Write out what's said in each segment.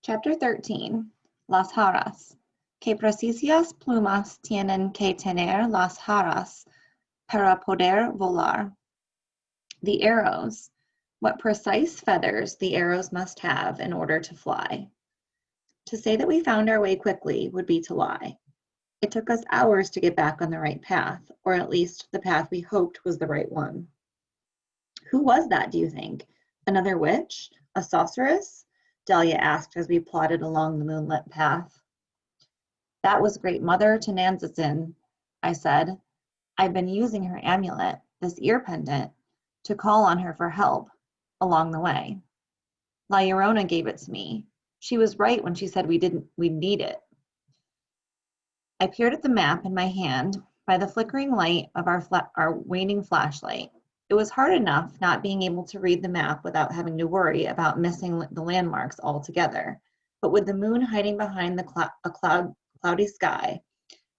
Chapter 13, Las Jaras. ¿Qué precisas plumas tienen que tener las jaras para poder volar? The arrows. What precise feathers the arrows must have in order to fly. To say that we found our way quickly would be to lie. It took us hours to get back on the right path, or at least the path we hoped was the right one. Who was that, do you think? Another witch? A sorceress? Delia asked as we plodded along the moonlit path. That was Great Mother Tenantzin, I said. I've been using her amulet, this ear pendant, to call on her for help along the way. La Llorona gave it to me. She was right when she said we'd need it. I peered at the map in my hand by the flickering light of our waning flashlight. It was hard enough not being able to read the map without having to worry about missing the landmarks altogether. But with the moon hiding behind a cloudy sky,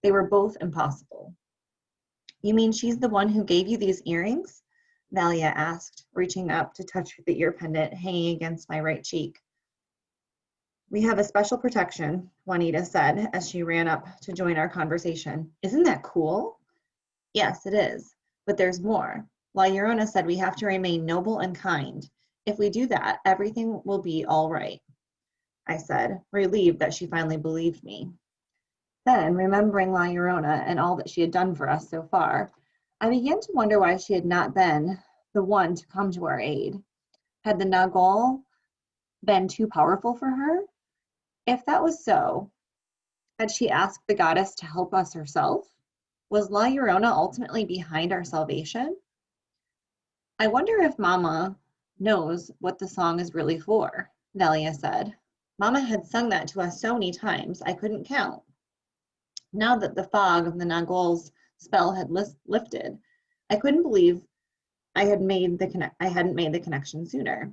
they were both impossible. You mean she's the one who gave you these earrings? Valia asked, reaching up to touch the ear pendant hanging against my right cheek. We have a special protection, Juanita said as she ran up to join our conversation. Isn't that cool? Yes, it is, but there's more. La Llorona said we have to remain noble and kind. If we do that, everything will be all right, I said, relieved that she finally believed me. Then, remembering La Llorona and all that she had done for us so far, I began to wonder why she had not been the one to come to our aid. Had the Nagual been too powerful for her? If that was so, had she asked the goddess to help us herself? Was La Llorona ultimately behind our salvation? I wonder if Mama knows what the song is really for, Valia said. Mama had sung that to us so many times, I couldn't count. Now that the fog of the Nagual's spell had lifted, I couldn't believe I hadn't made the connection sooner.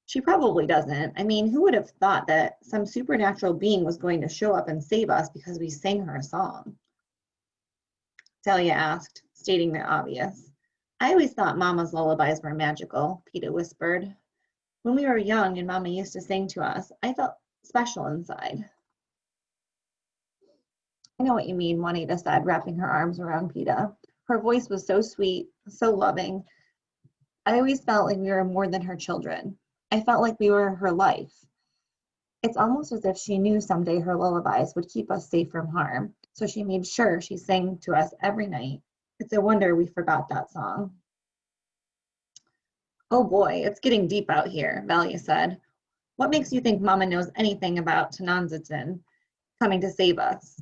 She probably doesn't. I mean, who would have thought that some supernatural being was going to show up and save us because we sang her a song? Talia asked, stating the obvious. I always thought Mama's lullabies were magical, Peta whispered. When we were young and Mama used to sing to us, I felt special inside. I know what you mean, Juanita said, wrapping her arms around Peta. Her voice was so sweet, so loving. I always felt like we were more than her children. I felt like we were her life. It's almost as if she knew someday her lullabies would keep us safe from harm, so she made sure she sang to us every night. It's a wonder we forgot that song. Oh boy, it's getting deep out here, Valia said. What makes you think Mama knows anything about Tenantzin coming to save us?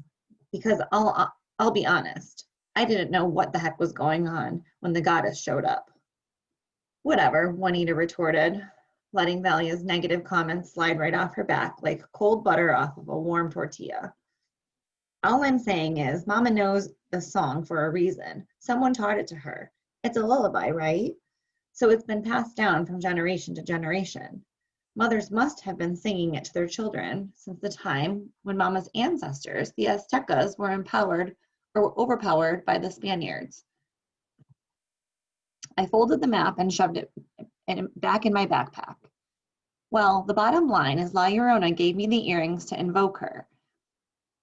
Because I'll be honest, I didn't know what the heck was going on when the goddess showed up. Whatever, Juanita retorted, letting Valia's negative comments slide right off her back like cold butter off of a warm tortilla. All I'm saying is Mama knows the song for a reason. Someone taught it to her. It's a lullaby, right? So it's been passed down from generation to generation. Mothers must have been singing it to their children since the time when Mama's ancestors, the Aztecas, were empowered or overpowered by the Spaniards. I folded the map and shoved it back in my backpack. Well, the bottom line is La Llorona gave me the earrings to invoke her.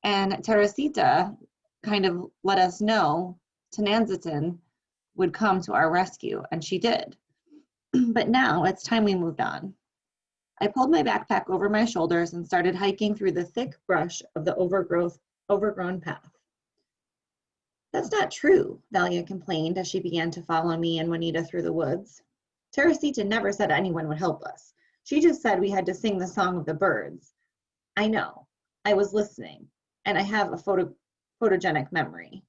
And Teresita kind of let us know Tenantzin would come to our rescue, and she did. But now it's time we moved on. I pulled my backpack over my shoulders and started hiking through the thick brush of the overgrown path. That's not true, Valia complained as she began to follow me and Juanita through the woods. Teresita never said anyone would help us. She just said we had to sing the song of the birds. I know. I was listening, and I have a photogenic memory.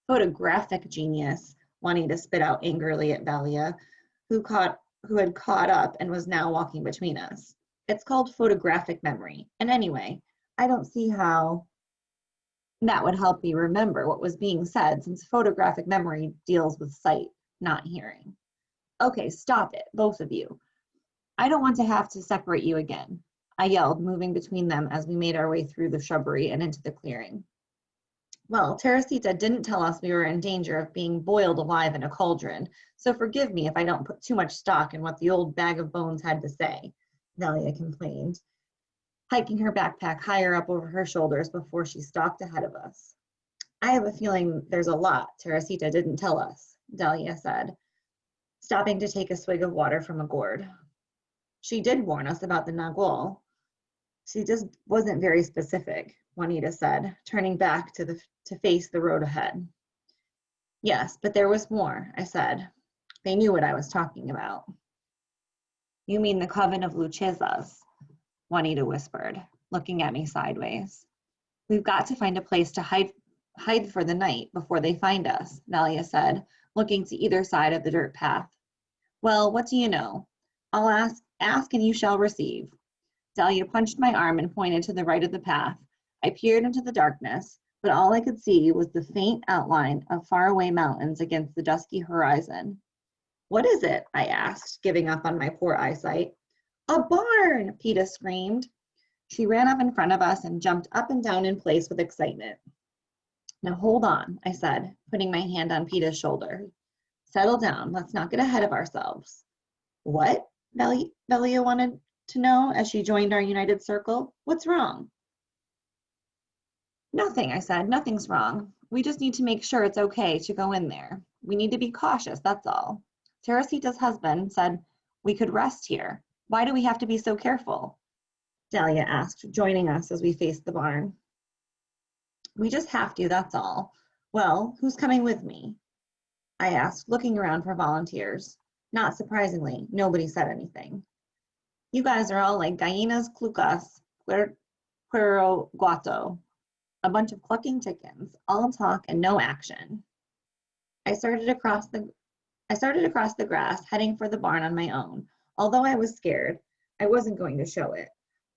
Photographic genius, Juanita spit out angrily at Valia, who had caught up and was now walking between us. It's called photographic memory. And anyway, I don't see how that would help me remember what was being said, since photographic memory deals with sight, not hearing. Okay, stop it, both of you. I don't want to have to separate you again, I yelled, moving between them as we made our way through the shrubbery and into the clearing. Well, Teresita didn't tell us we were in danger of being boiled alive in a cauldron, so forgive me if I don't put too much stock in what the old bag of bones had to say, Valia complained. hiking her backpack higher up over her shoulders before she stalked ahead of us. I have a feeling there's a lot Teresita didn't tell us, Dahlia said, stopping to take a swig of water from a gourd. She did warn us about the Nagual. She just wasn't very specific, Juanita said, turning back to face the road ahead. Yes, but there was more, I said. They knew what I was talking about. You mean the coven of Lucchesas, Juanita whispered, looking at me sideways. We've got to find a place to hide for the night before they find us, Dahlia said, looking to either side of the dirt path. Well, what do you know? I'll ask and you shall receive. Dahlia punched my arm and pointed to the right of the path. I peered into the darkness, but all I could see was the faint outline of faraway mountains against the dusky horizon. What is it? I asked, giving up on my poor eyesight. A barn, Peta screamed. She ran up in front of us and jumped up and down in place with excitement. Now hold on, I said, putting my hand on Peta's shoulder. Settle down, let's not get ahead of ourselves. What? Velia wanted to know as she joined our united circle. What's wrong? Nothing, I said, nothing's wrong. We just need to make sure it's okay to go in there. We need to be cautious, that's all. Teresita's husband said we could rest here. Why do we have to be so careful? Dahlia asked, joining us as we faced the barn. We just have to, that's all. Well, who's coming with me? I asked, looking around for volunteers. Not surprisingly, nobody said anything. You guys are all like gallinas clucas, puero guato, a bunch of clucking chickens, all talk and no action. I started across the grass, heading for the barn on my own. Although I was scared, I wasn't going to show it.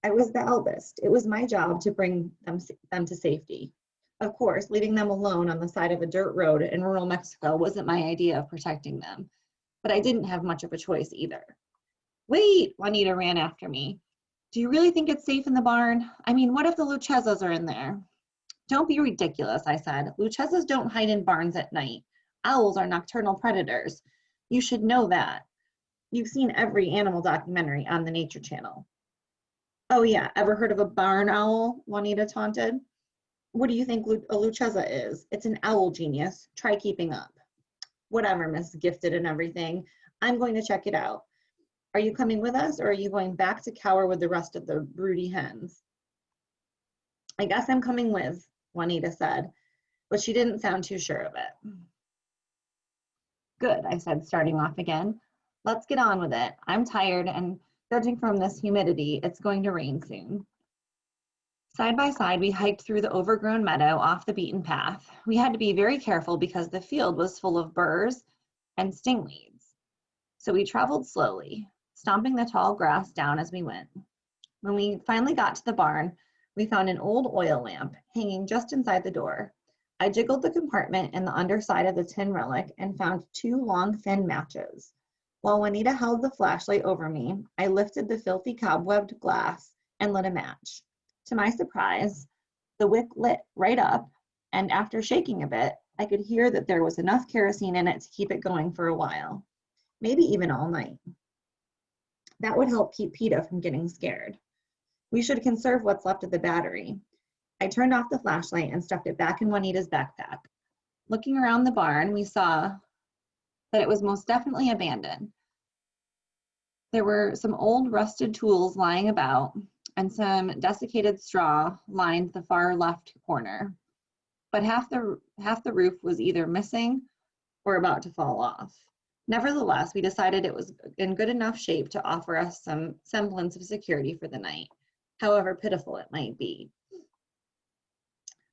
I was the eldest. It was my job to bring them to safety. Of course, leaving them alone on the side of a dirt road in rural Mexico wasn't my idea of protecting them, but I didn't have much of a choice either. Wait, Juanita ran after me. Do you really think it's safe in the barn? I mean, what if the Lucchesas are in there? Don't be ridiculous, I said. Lucchesas don't hide in barns at night. Owls are nocturnal predators. You should know that. You've seen every animal documentary on the Nature Channel. Oh yeah, ever heard of a barn owl? Juanita taunted. What do you think a Lucchesa is? It's an owl genius. Try keeping up. Whatever, Miss Gifted and everything. I'm going to check it out. Are you coming with us, or are you going back to cower with the rest of the broody hens? I guess I'm coming with, Juanita said, but she didn't sound too sure of it. Good, I said, starting off again. Let's get on with it. I'm tired, and judging from this humidity, it's going to rain soon. Side by side, we hiked through the overgrown meadow off the beaten path. We had to be very careful because the field was full of burrs and stingweeds. So we traveled slowly, stomping the tall grass down as we went. When we finally got to the barn, we found an old oil lamp hanging just inside the door. I jiggled the compartment in the underside of the tin relic and found 2 long, thin matches. While Juanita held the flashlight over me, I lifted the filthy cobwebbed glass and lit a match. To my surprise, the wick lit right up, and after shaking a bit, I could hear that there was enough kerosene in it to keep it going for a while, maybe even all night. That would help keep Peta from getting scared. We should conserve what's left of the battery. I turned off the flashlight and stuffed it back in Juanita's backpack. Looking around the barn, we saw that it was most definitely abandoned. There were some old rusted tools lying about, and some desiccated straw lined the far left corner. But half the roof was either missing or about to fall off. Nevertheless, we decided it was in good enough shape to offer us some semblance of security for the night, however pitiful it might be.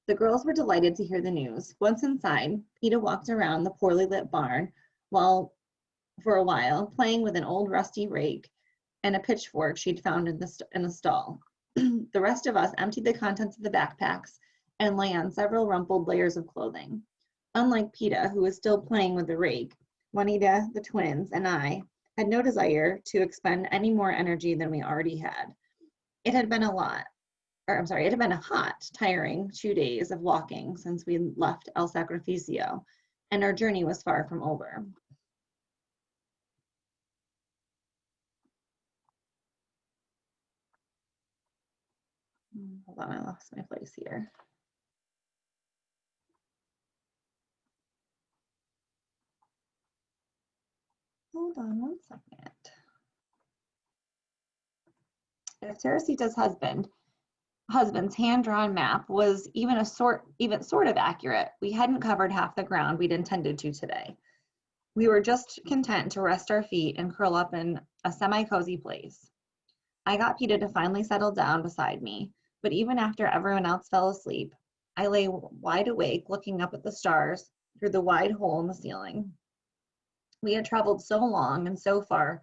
The girls were delighted to hear the news. Once inside, Peta walked around the poorly lit barn for a while, playing with an old rusty rake and a pitchfork she'd found in the stall. The rest of us emptied the contents of the backpacks and lay on several rumpled layers of clothing. Unlike Peta, who was still playing with the rake, Juanita, the twins, and I had no desire to expend any more energy than we already had. It had been a hot, tiring 2 days of walking since we left El Sacrificio, and our journey was far from over. Hold on, I lost my place here. Hold on one second. If Teresita's husband's hand-drawn map was even sort of accurate, we hadn't covered half the ground we'd intended to today. We were just content to rest our feet and curl up in a semi-cozy place. I got Peeta to finally settle down beside me, but even after everyone else fell asleep, I lay wide awake looking up at the stars through the wide hole in the ceiling. We had traveled so long and so far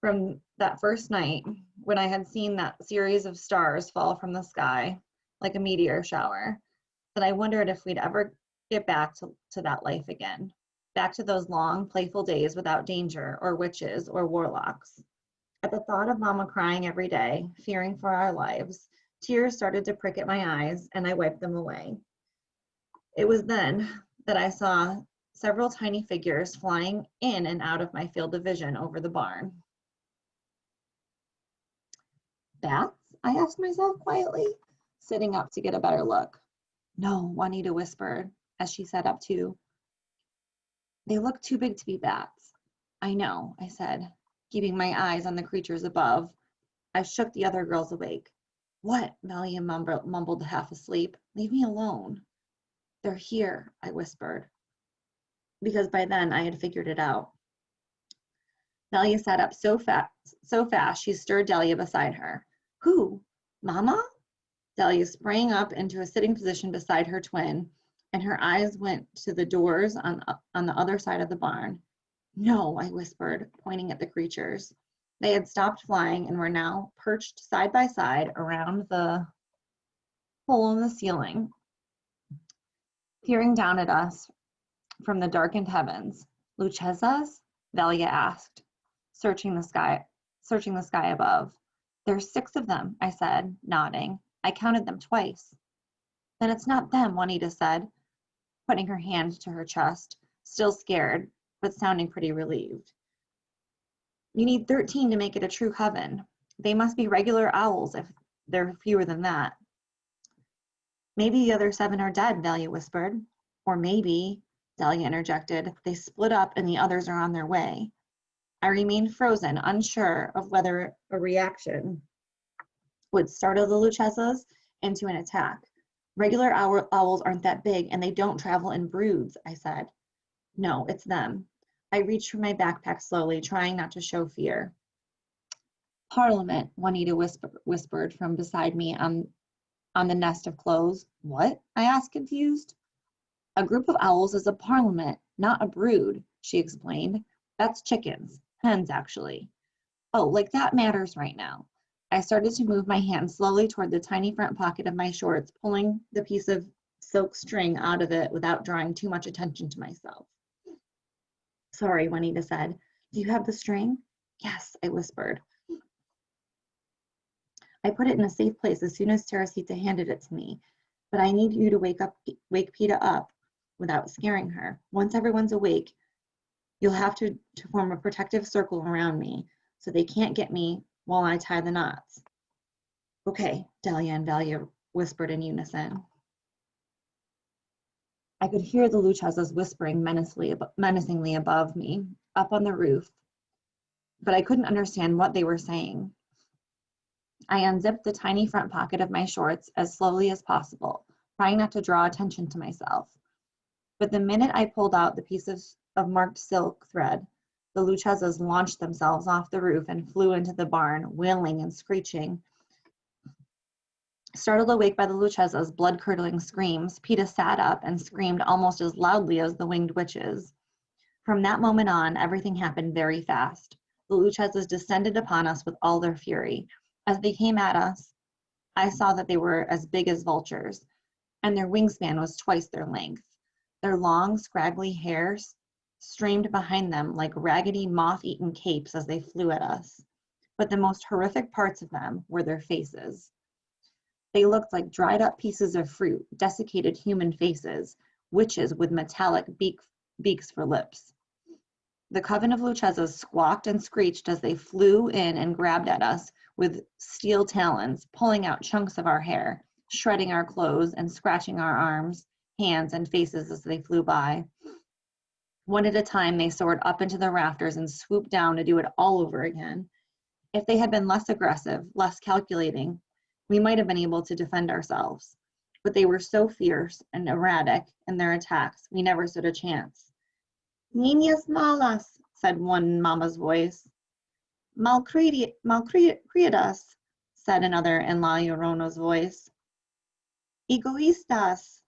from that first night when I had seen that series of stars fall from the sky like a meteor shower, that I wondered if we'd ever get back to that life again, back to those long, playful days without danger or witches or warlocks. At the thought of Mama crying every day, fearing for our lives, tears started to prick at my eyes and I wiped them away. It was then that I saw several tiny figures flying in and out of my field of vision over the barn. Bats? I asked myself quietly, sitting up to get a better look. No, Juanita whispered as she sat up too. They look too big to be bats. I know, I said, keeping my eyes on the creatures above. I shook the other girls awake. What? Valia mumbled half asleep. Leave me alone. They're here, I whispered, because by then I had figured it out. Valia sat up so fast she stirred Delia beside her. Who? Mama? Delia sprang up into a sitting position beside her twin, and her eyes went to the doors on the other side of the barn. No, I whispered, pointing at the creatures. They had stopped flying and were now perched side by side around the hole in the ceiling, peering down at us from the darkened heavens. Luchezas? Valia asked, searching the sky above. There's 6 of them, I said, nodding. I counted them twice. Then it's not them, Juanita said, putting her hand to her chest, still scared, but sounding pretty relieved. You need 13 to make it a true coven. They must be regular owls if there are fewer than that. Maybe the other 7 are dead, Valia whispered. Or maybe, Delia interjected, they split up and the others are on their way. I remained frozen, unsure of whether a reaction would startle the Luchezas into an attack. Regular owls aren't that big and they don't travel in broods, I said. No, it's them. I reached for my backpack slowly, trying not to show fear. Parliament, Juanita whispered from beside me on the nest of clothes. What? I asked, confused. A group of owls is a parliament, not a brood, she explained. That's chickens. Hens, actually. Oh, like that matters right now. I started to move my hand slowly toward the tiny front pocket of my shorts, pulling the piece of silk string out of it without drawing too much attention to myself. Sorry, Juanita said. Do you have the string? Yes, I whispered. I put it in a safe place as soon as Teresita handed it to me, but I need you to wake Peeta up without scaring her. Once everyone's awake, you'll have to form a protective circle around me so they can't get me while I tie the knots. Okay, Delia and Valia whispered in unison. I could hear the Luchezas whispering menacingly above me, up on the roof, but I couldn't understand what they were saying. I unzipped the tiny front pocket of my shorts as slowly as possible, trying not to draw attention to myself. But the minute I pulled out the pieces of marked silk thread, the Luchezas launched themselves off the roof and flew into the barn, wailing and screeching. Startled awake by the Luchezas' blood-curdling screams, Peeta sat up and screamed almost as loudly as the winged witches. From that moment on, everything happened very fast. The Luchezas descended upon us with all their fury. As they came at us, I saw that they were as big as vultures, and their wingspan was twice their length. Their long, scraggly hair streamed behind them like raggedy, moth-eaten capes as they flew at us. But the most horrific parts of them were their faces. They looked like dried-up pieces of fruit, desiccated human faces, witches with metallic beaks for lips. The coven of Luchezas squawked and screeched as they flew in and grabbed at us with steel talons, pulling out chunks of our hair, shredding our clothes, and scratching our arms, hands, and faces as they flew by. One at a time, they soared up into the rafters and swooped down to do it all over again. If they had been less aggressive, less calculating, we might have been able to defend ourselves. But they were so fierce and erratic in their attacks, we never stood a chance. Niñas malas, said one mama's voice. Malcriadas, said another in La Llorona's voice. Egoístas,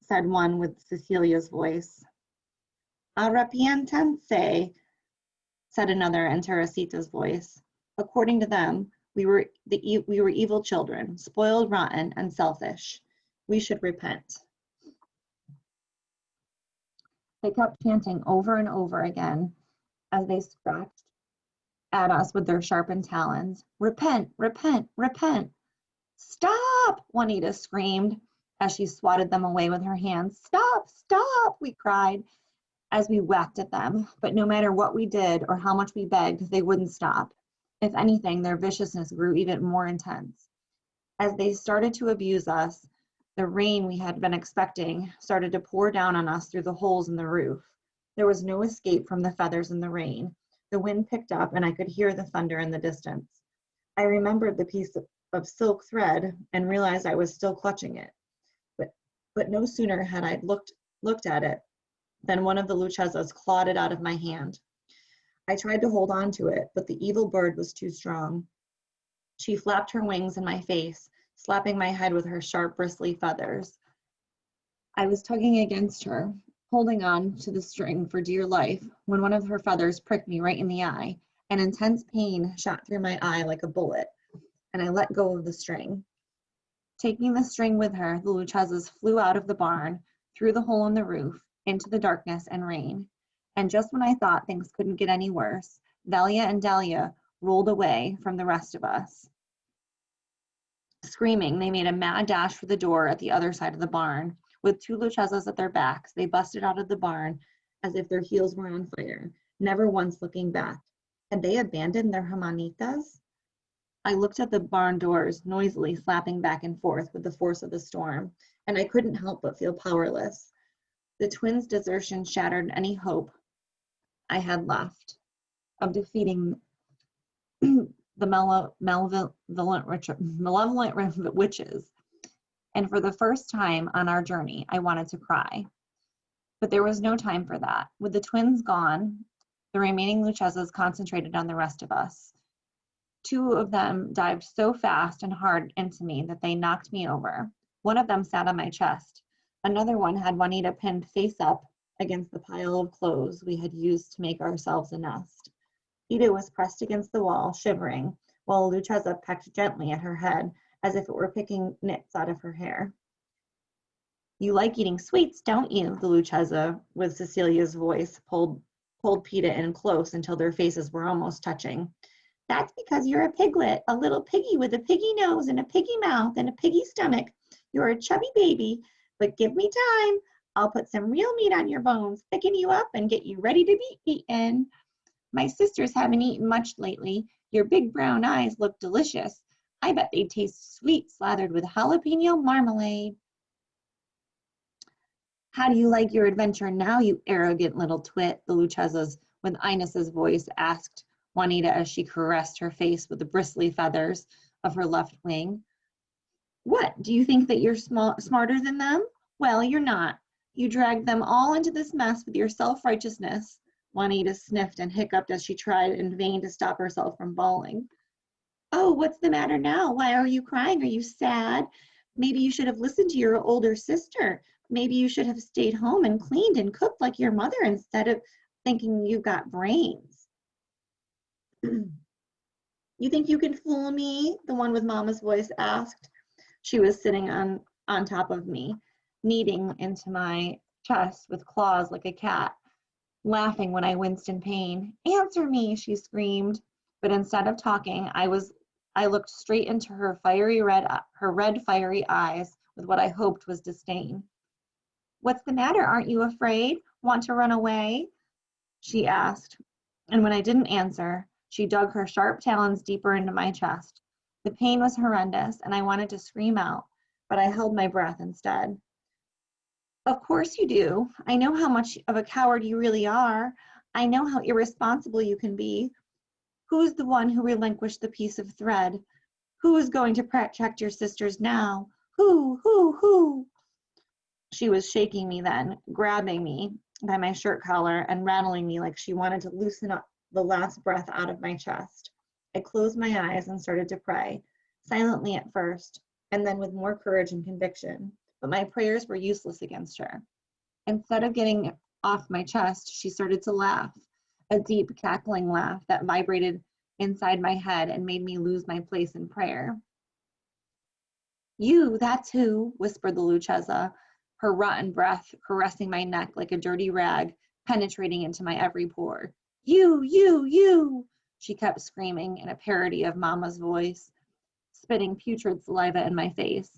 said one with Cecilia's voice. Arrepiéntanse, said another in Teresita's voice. According to them, we were evil children, spoiled, rotten, and selfish. We should repent. They kept chanting over and over again as they scratched at us with their sharpened talons. Repent, repent, repent. Stop, Juanita screamed as she swatted them away with her hands. Stop, stop, we cried as we whacked at them. But no matter what we did or how much we begged, they wouldn't stop. If anything, their viciousness grew even more intense. As they started to abuse us, the rain we had been expecting started to pour down on us through the holes in the roof. There was no escape from the feathers and the rain. The wind picked up and I could hear the thunder in the distance. I remembered the piece of silk thread and realized I was still clutching it. But no sooner had I looked at it than one of the Lucchesas clawed it out of my hand. I tried to hold on to it, but the evil bird was too strong. She flapped her wings in my face, slapping my head with her sharp, bristly feathers. I was tugging against her, holding on to the string for dear life, when one of her feathers pricked me right in the eye. An intense pain shot through my eye like a bullet, and I let go of the string. Taking the string with her, the Lucchesas flew out of the barn, through the hole in the roof, into the darkness and rain. And just when I thought things couldn't get any worse, Velia and Delia rolled away from the rest of us. Screaming, they made a mad dash for the door at the other side of the barn. With two Lucchesas at their backs, they busted out of the barn as if their heels were on fire, never once looking back. Had they abandoned their hermanitas? I looked at the barn doors, noisily slapping back and forth with the force of the storm, and I couldn't help but feel powerless. The twins' desertion shattered any hope I had left of defeating the malevolent witches. And for the first time on our journey, I wanted to cry. But there was no time for that. With the twins gone, the remaining Lucchesas concentrated on the rest of us. Two of them dived so fast and hard into me that they knocked me over. One of them sat on my chest. Another one had Juanita pinned face up against the pile of clothes we had used to make ourselves a nest. Ida was pressed against the wall, shivering, while Lucchesa pecked gently at her head, as if it were picking nits out of her hair. You like eating sweets, don't you? The Lucchesa, with Cecilia's voice, pulled Peta in close until their faces were almost touching. That's because you're a piglet, a little piggy with a piggy nose and a piggy mouth and a piggy stomach. You're a chubby baby, but give me time. I'll put some real meat on your bones, thicken you up, and get you ready to be eaten. My sisters haven't eaten much lately. Your big brown eyes look delicious. I bet they taste sweet, slathered with jalapeno marmalade. How do you like your adventure now, you arrogant little twit? The Lucchesas, with Inez's voice, asked Juanita as she caressed her face with the bristly feathers of her left wing. What, do you think that you're smarter than them? Well, you're not. You dragged them all into this mess with your self-righteousness. Juanita sniffed and hiccuped as she tried in vain to stop herself from bawling. Oh, what's the matter now? Why are you crying? Are you sad? Maybe you should have listened to your older sister. Maybe you should have stayed home and cleaned and cooked like your mother instead of thinking you got brains. You think you can fool me? The one with Mama's voice asked. She was sitting on top of me, kneading into my chest with claws like a cat, laughing when I winced in pain. Answer me, she screamed. But instead of talking, I looked straight into her red fiery eyes with what I hoped was disdain. What's the matter? Aren't you afraid? Want to run away? She asked. And when I didn't answer, She dug her sharp talons deeper into my chest. The pain was horrendous, and I wanted to scream out, but I held my breath instead. Of course you do. I know how much of a coward you really are. I know how irresponsible you can be. Who's the one who relinquished the piece of thread? Who is going to protect your sisters now? Who? She was shaking me then, grabbing me by my shirt collar and rattling me like she wanted to loosen up the last breath out of my chest. I closed my eyes and started to pray, silently at first, and then with more courage and conviction. But my prayers were useless against her. Instead of getting off my chest, she started to laugh, a deep, cackling laugh that vibrated inside my head and made me lose my place in prayer. You, that's who, whispered the Lucchesa, her rotten breath caressing my neck like a dirty rag, penetrating into my every pore. You, she kept screaming in a parody of Mama's voice, spitting putrid saliva in my face.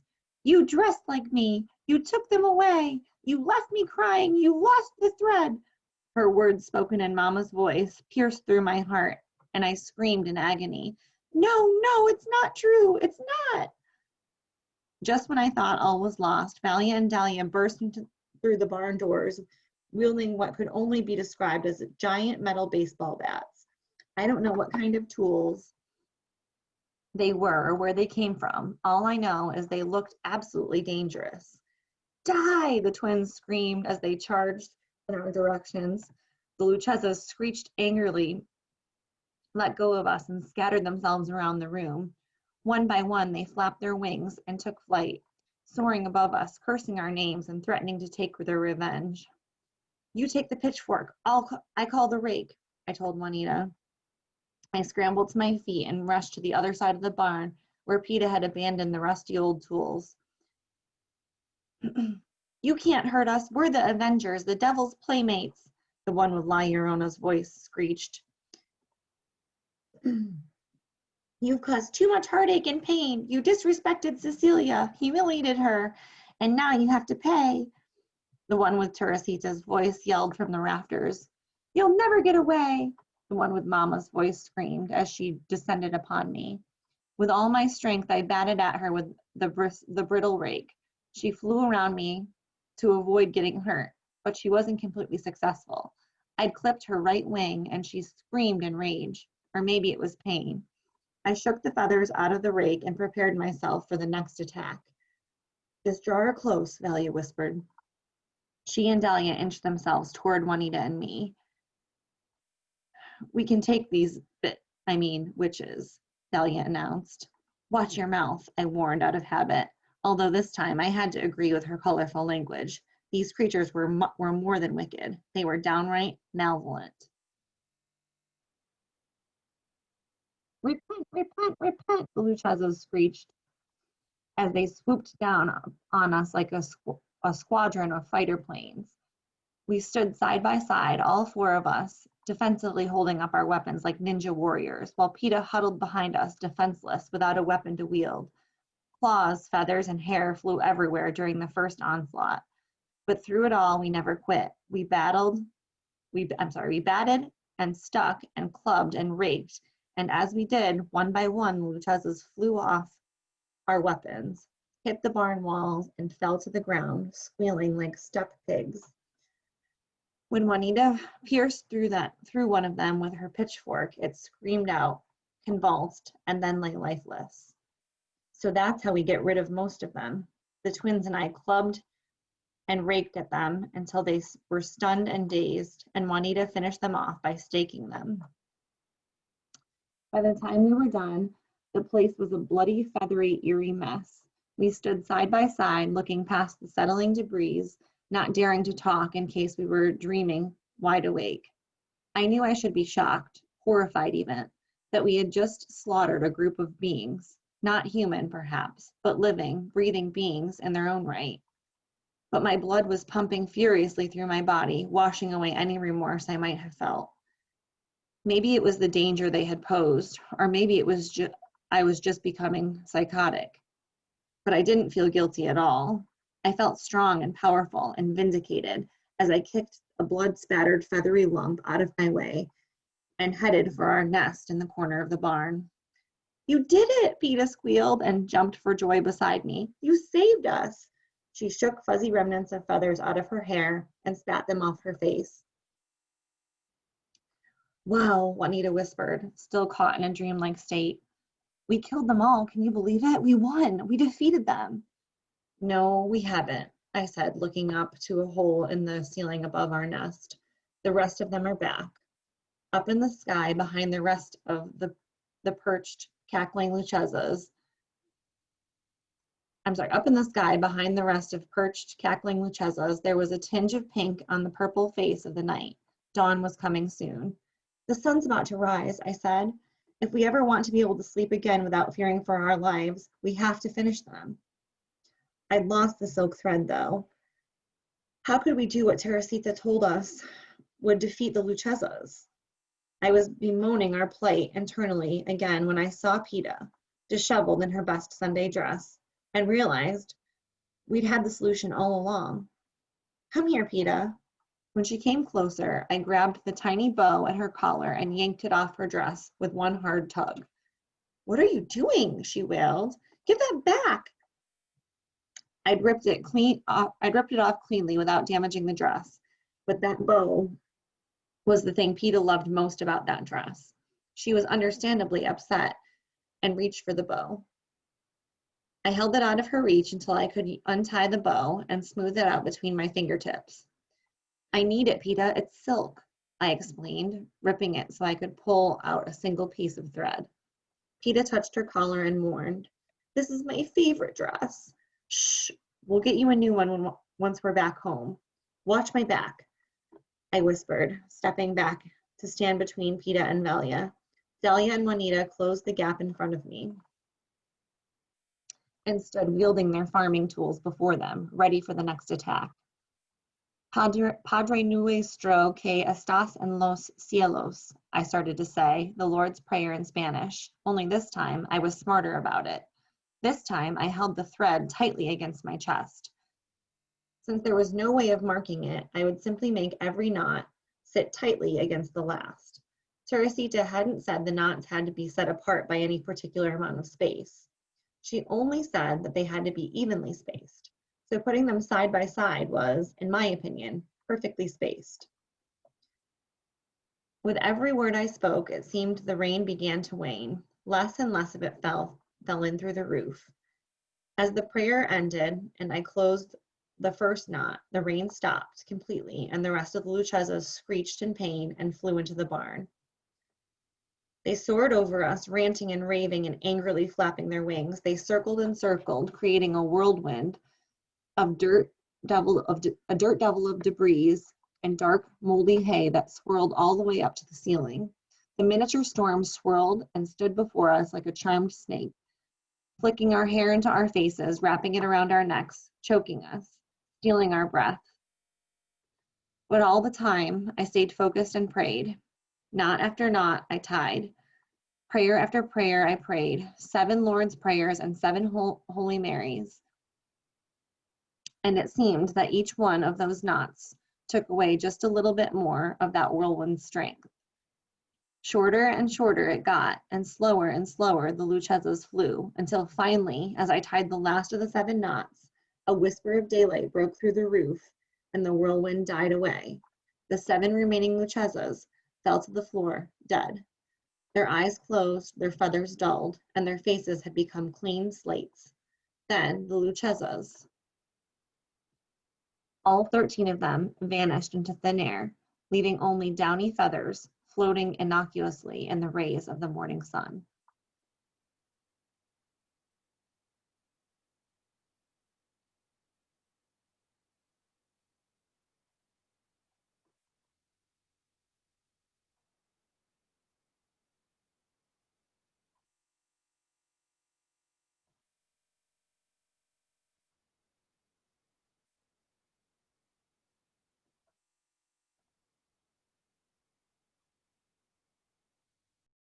You dressed like me. You took them away. You left me crying. You lost the thread. Her words spoken in Mama's voice pierced through my heart, and I screamed in agony. No, it's not true. It's not. Just when I thought all was lost, Valia and Dahlia burst through the barn doors, wielding what could only be described as giant metal baseball bats. I don't know what kind of tools they were or where they came from. All I know is they looked absolutely dangerous. Die, the twins screamed as they charged in our directions. The Lucchesas screeched angrily, let go of us, and scattered themselves around the room. One by one, they flapped their wings and took flight, soaring above us, cursing our names and threatening to take their revenge. You take the pitchfork. I call the rake, I told Juanita. I scrambled to my feet and rushed to the other side of the barn where Peta had abandoned the rusty old tools. You can't hurt us. We're the Avengers, the devil's playmates, the one with La Llorona's voice screeched. You've caused too much heartache and pain. You disrespected Cecilia, humiliated her, and now you have to pay. The one with Teresita's voice yelled from the rafters. You'll never get away, the one with Mama's voice screamed as she descended upon me. With all my strength, I batted at her with the brittle rake. She flew around me to avoid getting hurt, but she wasn't completely successful. I'd clipped her right wing, and she screamed in rage, or maybe it was pain. I shook the feathers out of the rake and prepared myself for the next attack. Just draw her close, Valia whispered. She and Dahlia inched themselves toward Juanita and me. We can take these witches, Dahlia announced. Watch your mouth, I warned out of habit, although this time I had to agree with her colorful language. These creatures were more than wicked. They were downright malevolent. Repent, the Lucchesas screeched as they swooped down on us like a squadron of fighter planes. We stood side by side, all four of us, defensively holding up our weapons like ninja warriors, while Peta huddled behind us, defenseless, without a weapon to wield. Claws, feathers, and hair flew everywhere during the first onslaught. But through it all, we never quit. We batted and stuck and clubbed and raked, and as we did, one by one, the Lucchesas flew off our weapons, hit the barn walls, and fell to the ground, squealing like stuck pigs. When Juanita pierced through one of them with her pitchfork, it screamed out, convulsed, and then lay lifeless. So that's how we get rid of most of them. The twins and I clubbed and raked at them until they were stunned and dazed, and Juanita finished them off by staking them. By the time we were done, the place was a bloody, feathery, eerie mess. We stood side by side, looking past the settling debris, not daring to talk in case we were dreaming, wide awake. I knew I should be shocked, horrified even, that we had just slaughtered a group of beings, not human perhaps, but living, breathing beings in their own right. But my blood was pumping furiously through my body, washing away any remorse I might have felt. Maybe it was the danger they had posed, or maybe it was I was just becoming psychotic. But I didn't feel guilty at all. I felt strong and powerful and vindicated as I kicked a blood-spattered feathery lump out of my way and headed for our nest in the corner of the barn. "You did it!" Peta squealed and jumped for joy beside me. "You saved us!" She shook fuzzy remnants of feathers out of her hair and spat them off her face. "Wow," Juanita whispered, still caught in a dreamlike state. "We killed them all. Can you believe it? We won. We defeated them." "No, we haven't," I said, looking up to a hole in the ceiling above our nest. "The rest of them are back. Up in the sky behind the rest of the perched, cackling Lucchesas. Up in the sky behind the rest of perched, cackling Lucchesas, there was a tinge of pink on the purple face of the night. Dawn was coming soon. "The sun's about to rise," I said. "If we ever want to be able to sleep again without fearing for our lives, we have to finish them." I'd lost the silk thread, though. How could we do what Teresita told us would defeat the Lucchesas? I was bemoaning our plight internally again when I saw Peta, disheveled in her best Sunday dress, and realized we'd had the solution all along. "Come here, Peta." When she came closer, I grabbed the tiny bow at her collar and yanked it off her dress with one hard tug. "What are you doing?" she wailed. "Give that back." I'd ripped it off cleanly without damaging the dress, but that bow was the thing Peta loved most about that dress. She was understandably upset and reached for the bow. I held it out of her reach until I could untie the bow and smooth it out between my fingertips. "I need it, Peta. It's silk," I explained, ripping it so I could pull out a single piece of thread. Peta touched her collar and mourned, "This is my favorite dress." "Shh, we'll get you a new one once we're back home. Watch my back," I whispered, stepping back to stand between Peta and Velia. Delia and Juanita closed the gap in front of me and stood wielding their farming tools before them, ready for the next attack. "Padre nuestro que estás en los cielos," I started to say, the Lord's Prayer in Spanish, only this time I was smarter about it. This time I held the thread tightly against my chest. Since there was no way of marking it, I would simply make every knot sit tightly against the last. Teresita hadn't said the knots had to be set apart by any particular amount of space. She only said that they had to be evenly spaced. So putting them side by side was, in my opinion, perfectly spaced. With every word I spoke, it seemed the rain began to wane. Less and less of it fell in through the roof. As the prayer ended and I closed the first knot, the rain stopped completely and the rest of the Lucchesas screeched in pain and flew into the barn. They soared over us, ranting and raving and angrily flapping their wings. They circled and circled, creating a whirlwind of a dirt devil of debris and dark, moldy hay that swirled all the way up to the ceiling. The miniature storm swirled and stood before us like a charmed snake, flicking our hair into our faces, wrapping it around our necks, choking us, stealing our breath. But all the time, I stayed focused and prayed. Knot after knot, I tied. Prayer after prayer, I prayed. 7 Lord's Prayers and 7 Holy Marys. And it seemed that each one of those knots took away just a little bit more of that whirlwind's strength. Shorter and shorter it got, and slower the Lucchesas flew, until finally, as I tied the last of the 7 knots, a whisper of daylight broke through the roof, and the whirlwind died away. The 7 remaining Lucchesas fell to the floor, dead. Their eyes closed, their feathers dulled, and their faces had become clean slates. Then the Lucchesas, all 13 of them, vanished into thin air, leaving only downy feathers floating innocuously in the rays of the morning sun.